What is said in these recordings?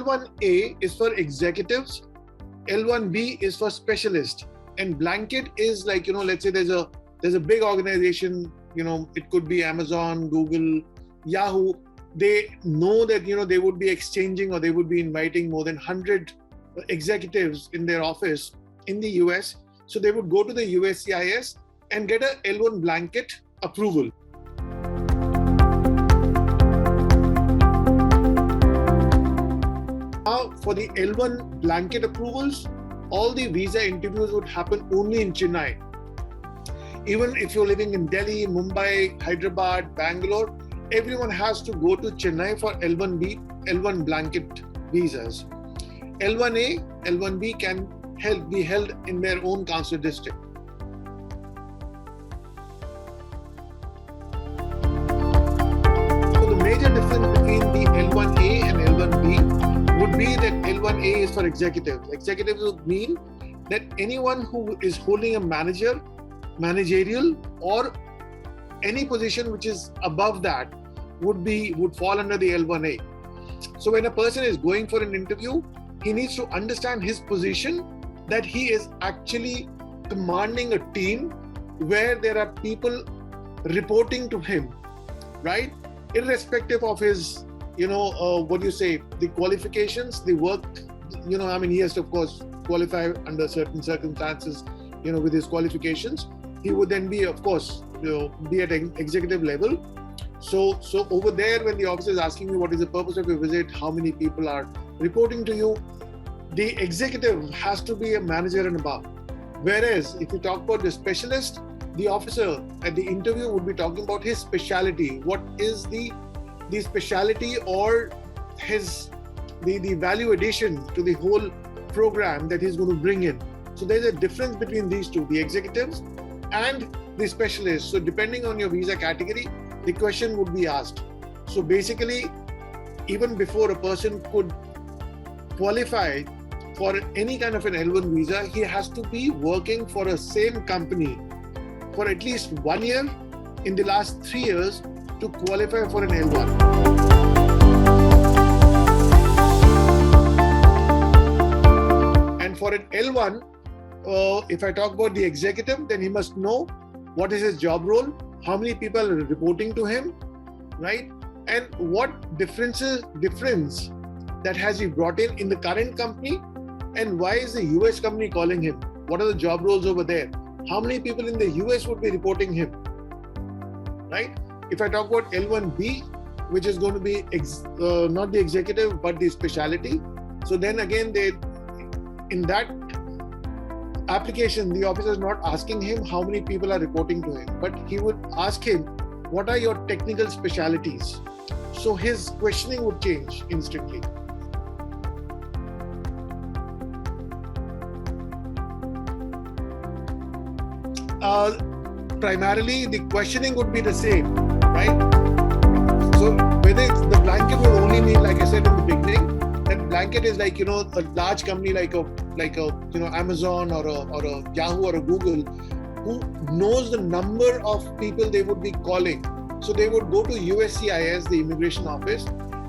L1A is for executives, L1B is for specialists, and blanket is like, let's say there's a big organization, it could be Amazon, Google, Yahoo. They know that, they would be exchanging or they would be inviting more than 100 executives in their office in the US. So they would go to the USCIS and get a L1 blanket approval. Now, for the L1 blanket approvals, all the visa interviews would happen only in Chennai. Even if you're living in Delhi, Mumbai, Hyderabad, Bangalore, everyone has to go to Chennai for L1B, L1 blanket visas. L1A, L1B can be held in their own consular district. So the major difference between the L1A and L1B would be that L1A is for executives. Executives would mean that anyone who is holding a managerial or any position which is above that would fall under the L1A. So when a person is going for an interview, he needs to understand his position, that he is actually commanding a team where there are people reporting to him, right? Irrespective of his, the qualifications, the work, he has to, of course, qualify under certain circumstances, with his qualifications. He would then be, of course, be at an executive level. So over there, when the officer is asking you what is the purpose of your visit, how many people are reporting to you, the executive has to be a manager and above. Whereas if you talk about the specialist, the officer at the interview would be talking about his specialty. What is the specialty or the value addition to the whole program that he's going to bring in. So there's a difference between these two, the executives and the specialists. So depending on your visa category, the question would be asked. So basically, even before a person could qualify for any kind of an L1 visa, he has to be working for a same company for at least 1 year in the last 3 years to qualify for an L1. And for an L1, if I talk about the executive, then he must know what is his job role, how many people are reporting to him, right? And what difference that has he brought in the current company, and why is the US company calling him? What are the job roles over there? How many people in the US would be reporting him, right? If I talk about L1B, which is going to be not the executive, but the specialty. So then again, in that application, the officer is not asking him how many people are reporting to him, but he would ask him, what are your technical specialities? So his questioning would change instantly. Primarily, the questioning would be the same, right? So whether it's the blanket would only need, like I said in the beginning, that blanket is like, a large company like a Amazon or a Yahoo or a Google, who knows the number of people they would be calling. So they would go to USCIS, the immigration office,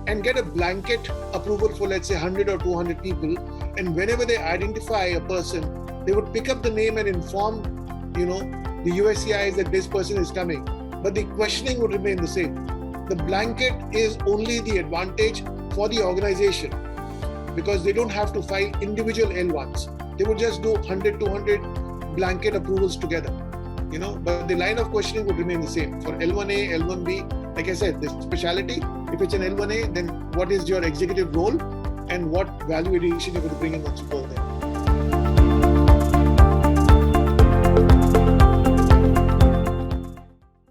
and get a blanket approval for, let's say, 100 or 200 people. And whenever they identify a person, they would pick up the name and inform, the USCIS that this person is coming. But the questioning would remain the same. The blanket is only the advantage for the organization, because they don't have to file individual L1s. They would just do 100, 200 blanket approvals together, but the line of questioning would remain the same. For L1A, L1B, like I said, the specialty, if it's an L1A, then what is your executive role and what value addition you're going to bring in once you go there.